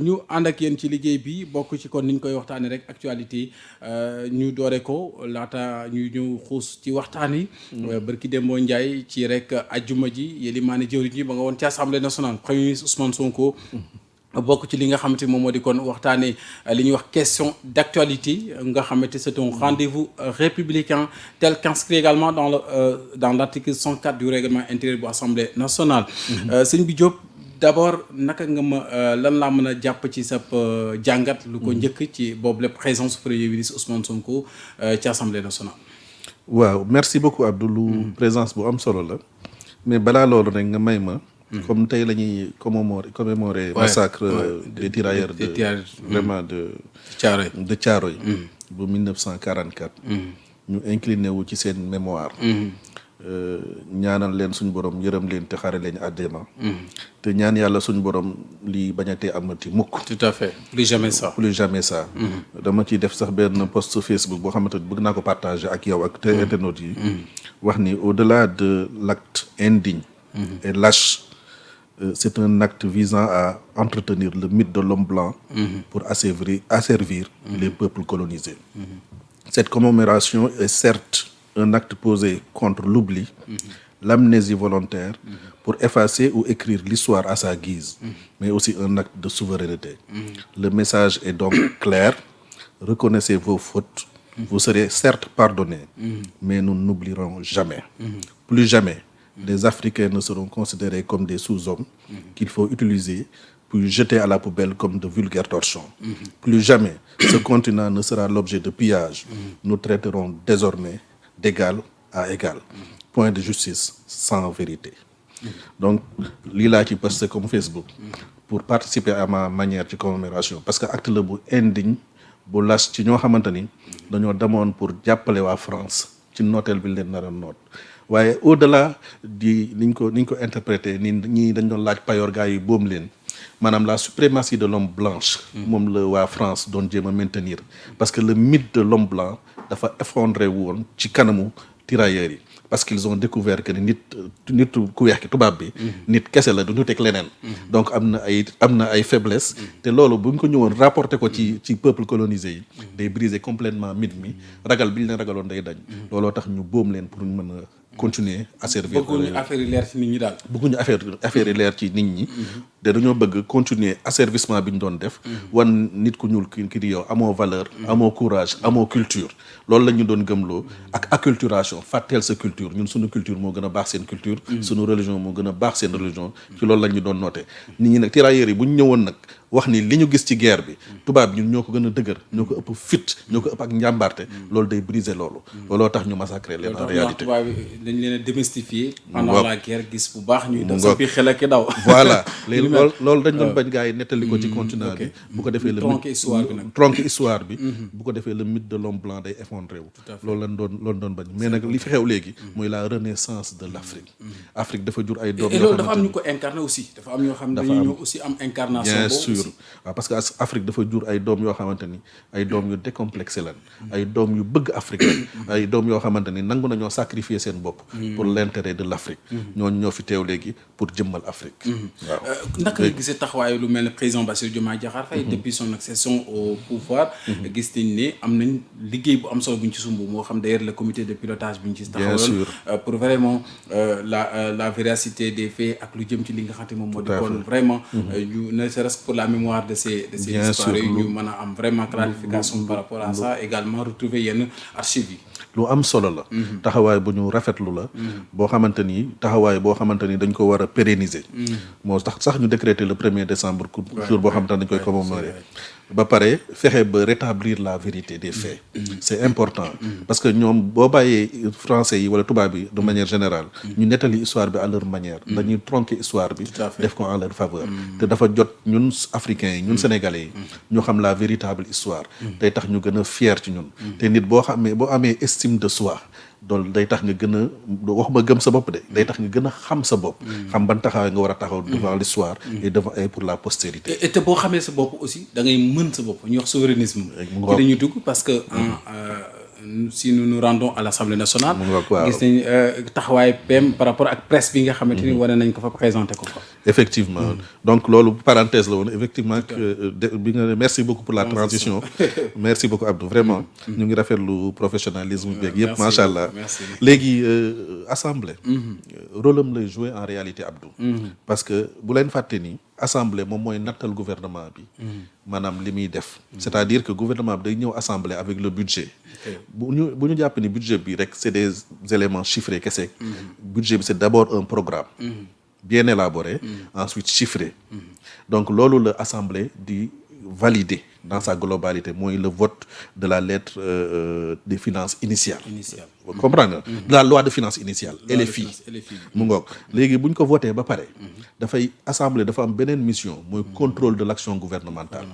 ñu ànd ak yéen ci liggéey bi bokk ci kon niñ koy waxtaanee rek actualité ñu doore ko laata ñu ñëw xuus ci waxtaan yi. barki Dembo Ndiaye ci rek ajjuma ji Yélimaane jëwriñ ji ba nga woon ci assemblée nationale premier ministre Ousmane Sonko. bokk ci li nga xamante moom moo di kon waxtaanee li ñuy wax question d'actualité nga xamante c'est un rendez-vous républicain tel qu'inscrit également dans l'article 104 du règlement intérieur bu assemblée nationale. sëñ bi Diop. d'abord naka nga ma lan laa mën a jàpp ci sa jàngat lu ko njëkk ci boobu la présence premier ministre Ousmane Sonko ci assemblée nationale. waaw merci beaucoup Abdou. présence bu am solo la mais balaa loolu rek nga may ma. comme tey la ñuy commémorer massacre des tirailleurs de vraiment de Thiaroye bu 1944. ñu incliné wu ci seen mémoire. ñaanal leen suñu borom yërëm leen te xare leen àjjana. te ñaan yàlla suñu borom lii bañatee amati mukk. tout à fait plus jamais ça. dama ciy def sax benn post Facebook boo xamante ni bëgg naa ko partager ak yow ak te internautes yi. wax ni au-delà de l'acte indigne et lâche, c'est un acte visant à entretenir le mythe de l'homme blanc pour asservir les peuples colonisés. Cette commémoration est certes un acte posé contre l'oubli, l'amnésie volontaire, pour effacer ou écrire l'histoire à sa guise, mais aussi un acte de souveraineté. Le message est donc clair: reconnaissez vos fautes, vous serez certes pardonnés, mais nous n'oublierons jamais. Plus jamais, les Africains ne seront considérés comme des sous-hommes qu'il faut utiliser puis jeter à la poubelle comme de vulgaires torchons. Plus jamais, ce continent ne sera l'objet de pillage. Nous traiterons désormais d'égal à égal. Point de justice sans vérité. Donc lii laa ci posté comme Facebook pour participer à ma manière ci commémoration parce que acte la bu indigne bu lâche ci ñoo xamante ni dañoo demoon pour jàppale waa France ci nooteel bi leen nar a noot waaye au-delà di niñ ko interprété ni ñii dañ doon laaj payoor gaa yi boom leen maanaam la suprématie de l'homme blanche moom la waa France doon jéem a maintenir parce que le mythe de l'homme blanc dafa effondré woon ci kanamu tirailleurs yi parce qu'ils ont découvert que nit ku weex ki tubaab bi nit kese la du ñu teg leneen donc am na ay faiblesse te loolu bu ñu ko ñëwoon rapporter ko ci peuple colonisé yi day briser complètement mythe mi ragal bi ñu leen ragaloon day dañ looloo tax ñu boom leen pour ñu mën a continuer à servir. bëgguñu affaire yi leer ci nit ñi daal. bëgguñu affaire yi leer ci nit ñi. te dañoo bëgg continuer asservissement bi ñu doon def. wan nit ku ñuul ki di yow amoo valeur. amoo courage amoo culture. loolu la ñu doon gëmloo ak acculturation fàtteel sa culture ñun suñu culture moo gën a baax seen culture. suñu religion moo gën a baax seen religion. ci loolu la ñu doon noté. nit ñi nag tirailleurs yi bu ñu ñëwoon nag wax ni li ñu gis ci guerre bi tubaab ñun ñoo ko gën a dëgër ñoo ko ëpp fit ñoo ko ëpp ak njàmbaarte loolu day briser loolu. looloo tax ñu massacrer leen en réalité. dañ leen a démystifier pendant la guerre gis bu baax ñuy def sa biir xel ak daw voilà léegi loolu dañ doon bañ gars yi nettali ko ci continent bi bu ko defee tronqué histoire bi bu ko defee le mythe de l'homme blanc day effondré wu loolu doon bañ mais nag li fi xew léegi mooy la renaissance de l'Afrique. Afrique dafa jur ay doom yoo loolu dafa am ñu ko incarné aussi dafa am ñoo xam ne dañuy ñëw aussi am incarnation bien sûr waaw parce que Afrique dafa jur ay doom yoo xamante ni ay doom yu décomplexé lan ay doom yu bëgg Afrique ay doom yoo xamante ni nangu nañoo sacrifier seen bopp pour l'intérêt de l'Afrique ñooñu ñoo fi teew léegi pour jëmmal Afrique. waaw naka nga gisee taxawaayu lu mel ne président Bassirou Diomaye Diakhar Faye depuis son accession au pouvoir gis nañ ne am nañ liggéey bu am solo bu ñu ci sumb moo xam d'ailleurs le comité de pilotage bu ñu ci taxawal pour vraiment la véracité des faits ak lu jëm ci li nga xam te moom moo di kon vraiment ñu ne serait-ce que pour la mémoire de ces disparus ñu mën a am vraiment clarification par rapport à ça également retrouver yenn archives yi. lu am solo la. taxawaay bu ñu rafetlu la. boo xamante ni dañ ko war a pérenniser. moo tax sax ñu décréter le 1er décembre. jour boo xamante ni dañ koy commémorer. ba pare fexe ba rétablir la vérité des faits. c'est important parce que ñoom boo bàyyee français yi wala tubaab bi de manière générale. ñu nettali histoire bi à leur manière. dañuy tronquer histoire bi. def ko en leur faveur. te dafa jot ñun africains yi ñun sénégalais yi. ñu xam la véritable histoire. day tax ñu gën a fier ci ñun. te nit boo amee estime de soi. dool day tax nga gën a waxuma gëm sa bopp de day tax nga gën a xam sa bopp. xam ban taxawaay nga war a taxaw devant l'histoire et devant et pour la postérité. et te boo xamee sa bopp aussi da ngay mën sa bopp ñu wax souverainisme. ci dañuy dugg parce que si nous nous rendons à l'Assemblée nationale. waaw gis nañ taxawaay PM par rapport ak presse bi nga xamante ni wane nañ ko fa présenté ko fa. effectivement donc loolu parenthèse la woon effectivement bi nga merci beaucoup pour la transition merci beaucoup Abdou vraiment ñu ngi rafetlu professionnalisme beeg yëpp macha allah léegi assemblée rôle am lay jouer en réalité Abdou parce que bu leen fàtte ni assemblée moom mooy nattal gouvernement bi maanaam li muy def c'est-à-dire que gouvernement bi day ñëw assemblée avec le budget bu ñu jàpp ni budget bi rek c'est des éléments chiffrés kese budget bi c'est d'abord un programme bien élaboré ensuite chiffré donc loolu la assemblée di valider dans sa globalité mooy le vote de la lettre des finances initiales comprendre nga de la loi de finances initiale LFI mu ngoog léegi bu ñu ko voté ba pare dafay assemblée dafa am beneen mission mooy contrôle de l'action gouvernementale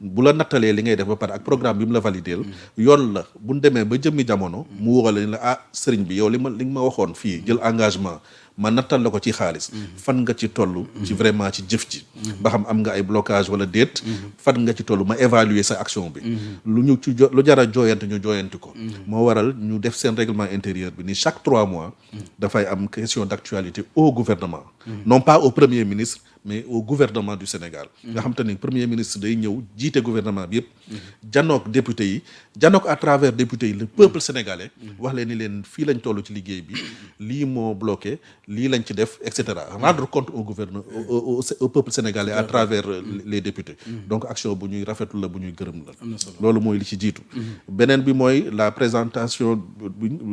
bu la nattalee li ngay def ba pare ak programme bi mu la valideel yoon la bu ñu demee ba jëmmi jamono mu waxal ni la sëriñ bi yow li nga ma waxoon fii jël engagement ma nattal la ko ci xaalis fan nga ci toll ci vraiment ci jëf ci ba xam am nga ay blocage wala déet fan nga ci toll ma évaluer sa action bi lu jara jooyante ñu jooyanti ko moo waral ñu def seen règlement intérieur bi ni chaque 3 mois dafay am question d'actualité au gouvernement non pas au premier ministre mais au gouvernement du Sénégal nga xam te ni premier ministre day ñëw jiite gouvernement bi yëpp janook député yi janook à travers député yi le peuple sénégalais wax leen ni leen fii lañ toll ci liggéey bi lii moo bloqué lii lañ ci def et cetera rendre compte au gouverneur au peuple sénégalais à travers les députés donc action bu ñuy rafetlu la bu ñuy gërëm la loolu mooy li ci jiitu beneen bi mooy la présentation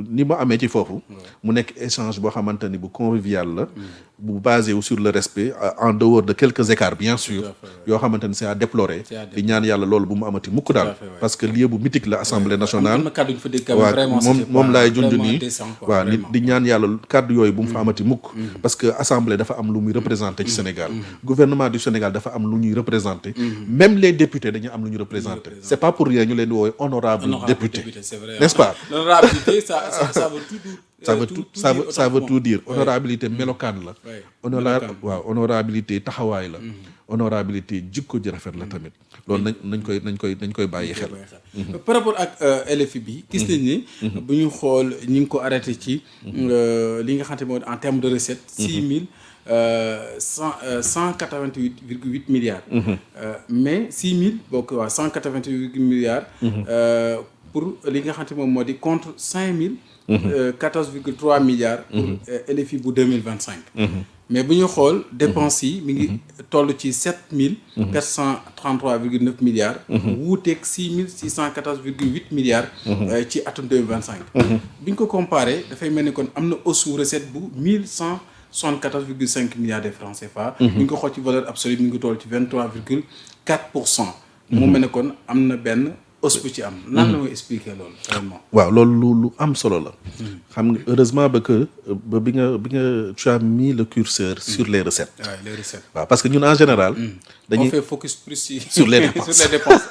ni ma amee ci foofu mu nekk échange boo xamante ni bu convivial la bu basé wu sur le respect en dehors de quelques écarts bien sûr yoo xamante ni c'est à déplorer di ñaan yàlla loolu bu mu amati mukk daal parce que lieu bu mythique la assemblée nationale waaw moom laay junj nii waaw nit di ñaan yàlla kàddu yooyu bu mu fa amati mukk parce que assemblée dafa am lu muy représenter ci Sénégal gouvernement du Sénégal dafa am lu ñuy représenter même les députés dañu am lu ñu représenter c'est pas pour rien ñu leen di woowee honorable député n'est-ce pas l'honorabilité ça veut tout dire ça veut tout dire honorabilité melokaan la honorabilité taxawaay la honorabilité jikko ji rafet la tamit loolu nañ koy bàyyi xel par rapport ak LFI bi gis nañ ni bu ñu xool ñi ngi ko arrêté ci li nga xamante moo en termes de recettes 188,8 milliards mais 188 milliards pour li nga xamante moom moo di contre 14,3 milliards pour LFI bu 2025 mais bu ñu xool dépenses yi mi ngi toll ci 7,433,9 milliards wuuteeg 6,614,8 milliards ci atum 2025 bi ñu ko comparé dafay mel ni kon am na hausse recette bu 1,174,5 milliards de francs CFA bi ñu ko xool ci valeur absolue mi ngi toll ci 23,4%. mu mel ni kon am na benn hausse bu ci am nan la mooy expliquer loolu vraiment waaw loolu lu am solo la xam nga heureusement ba bi nga tu as mis le curseur sur les recettes les recettes waaw parce que ñun en général dañuy on fait focus plus sur les dépenses sur les dépenses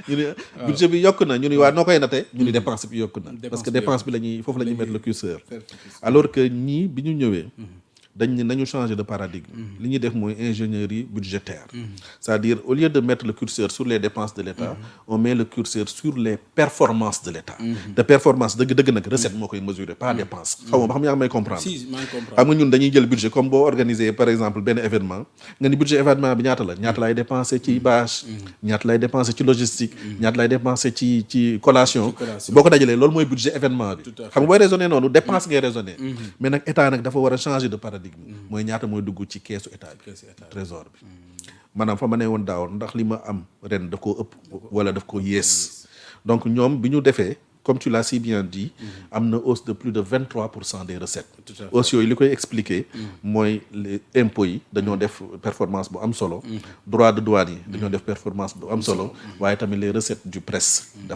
ñu ne budget bi yokk na ñu ni waa noo koy natee ñu ni dépense bi yokk na parce que dépense bi foofu la ñuy mettre le curseur alors que ñii bi ñu ñëwee dañ ne nañu changer de paradigme li ñuy def mooy ingénierie budgétaire c'est-à-dire au lieu de mettre le curseur sur les dépenses de l'État on met le curseur sur les performances de l'État te performance dëgg nag recette moo koy mesurer pas dépense xaw ma ba xam yaa ngi may comprendre xam nga ñun dañuy jël budget comme boo organiser par exemple benn événement nga ni budget événement bi ñaata lay dépenser ci bâche ñaata lay dépenser ci logistique ñaata lay dépenser ci collation boo ko dajalee loolu mooy budget événement bi xam nga booy raisonner noonu dépense ngay raisonner mais nag État nag dafa war a changer de paradigme mooy ñaata mooy dugg ci keesu état bi trésor bi maanaam fa ma ne woon daaw ndax li ma am ren daf koo ëpp wala daf koo yées donc ñoom bi ñu defee comme tu l'as si bien dit am na hausse de plus de 23% des recettes hausse yooyu li koy expliquer mooy les impôts yi dañoo def performance bu am solo droit de douane yi dañoo def performance bu am solo waaye tamit les recettes du presse